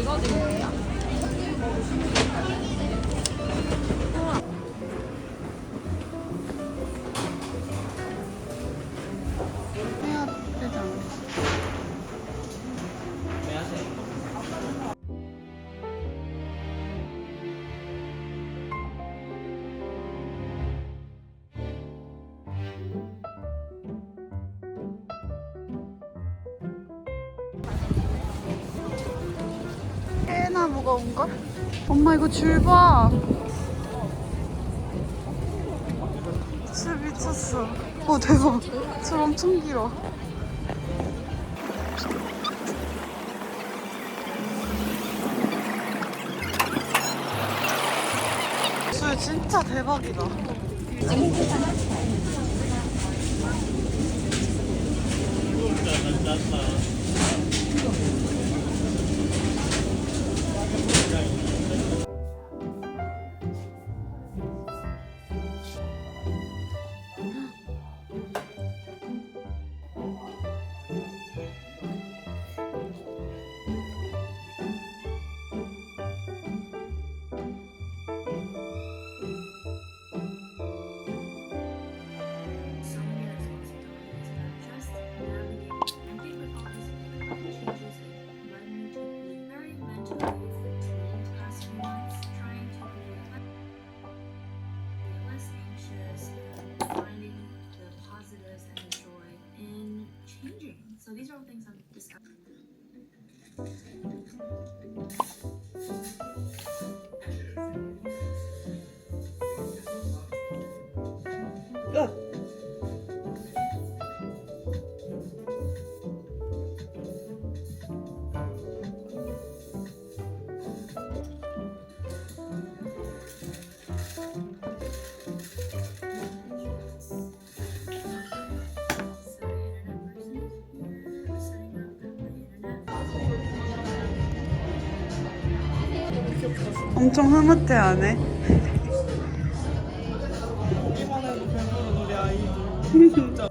이거든요. 해야 되지 않겠어? 꽤나 무거운걸? 엄마 이거 줄 봐. 줄 미쳤어. 대박. 줄 엄청 길어. 줄 진짜 대박이다. So these are all things I'm discussing. 엄청 흐뭇해 하네. 보기만 해도 배부른 우리 아이들. 진짜.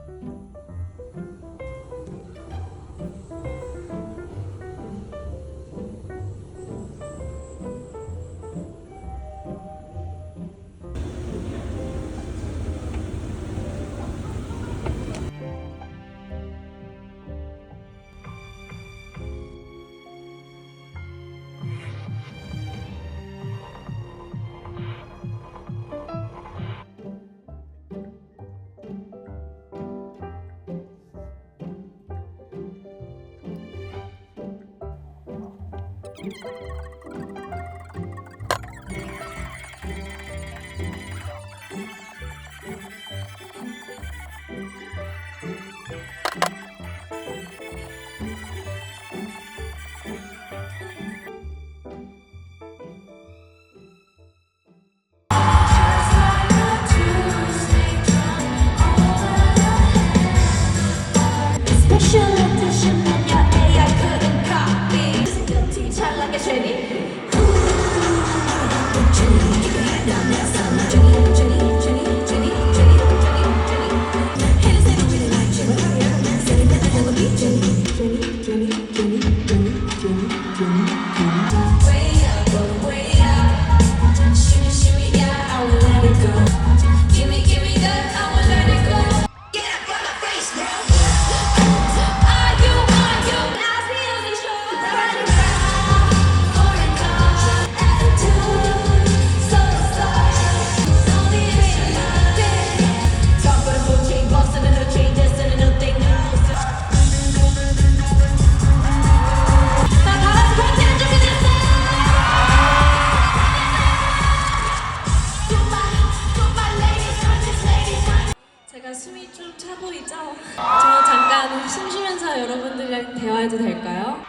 숨이 좀 차 보이죠? 저 잠깐 숨 쉬면서 여러분들이랑 대화해도 될까요?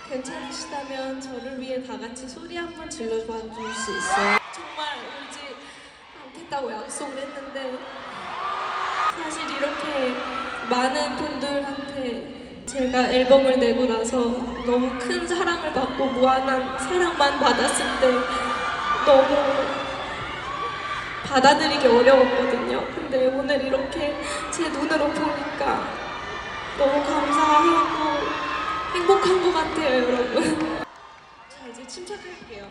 괜찮으시다면 저를 위해 다 같이 소리 한번 질러봐 줄 수 있어요? 정말 울지 않겠다고 약속을 했는데 사실 이렇게 많은 분들한테 제가 앨범을 내고 나서 너무 큰 사랑을 받고 무한한 사랑만 받았을 때 너무 받아들이기 어려웠거든요. 근데 오늘 이렇게 제 눈으로 보니까 너무 감사하고 행복한 것 같아요, 여러분. 자, 이제 침착할게요.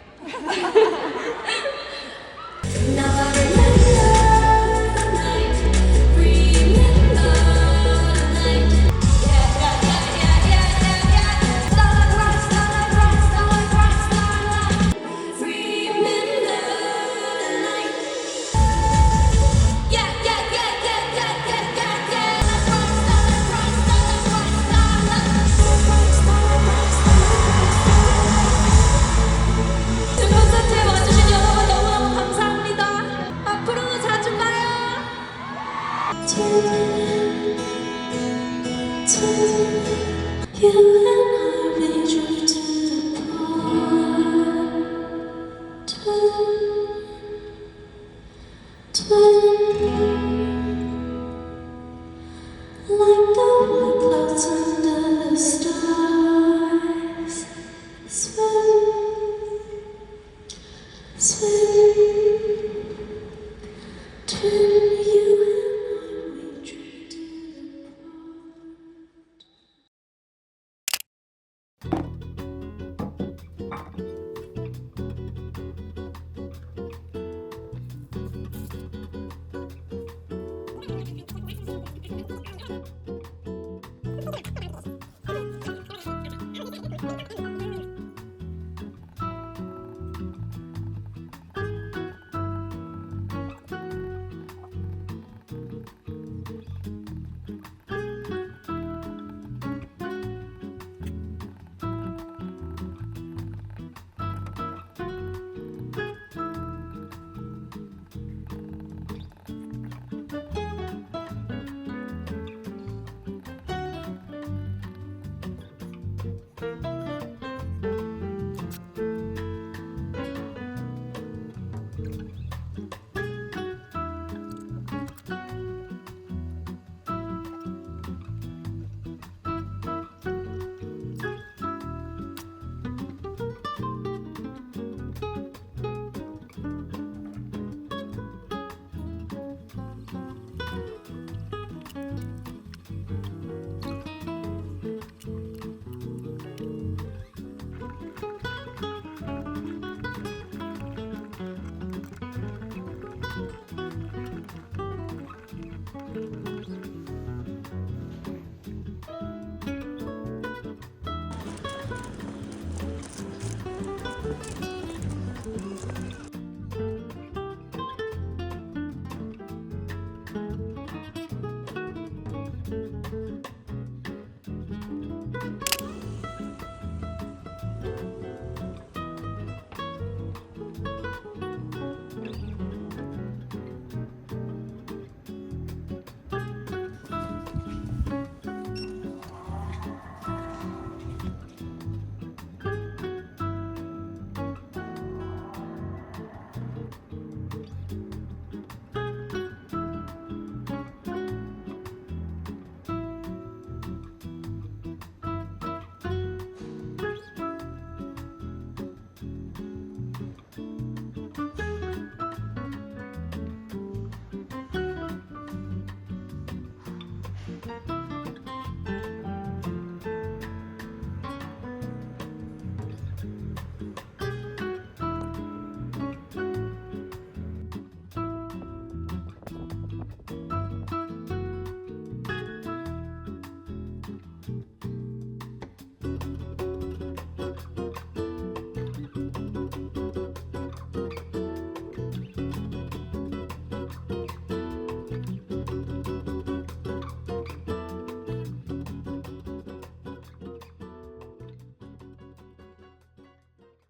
콘서트에 와주신 여러분 너무너무 감사합니다. 앞으로도 자주 봐요. You and I made you to like the white clouds under the stars. Swim, turn you and I we drift you.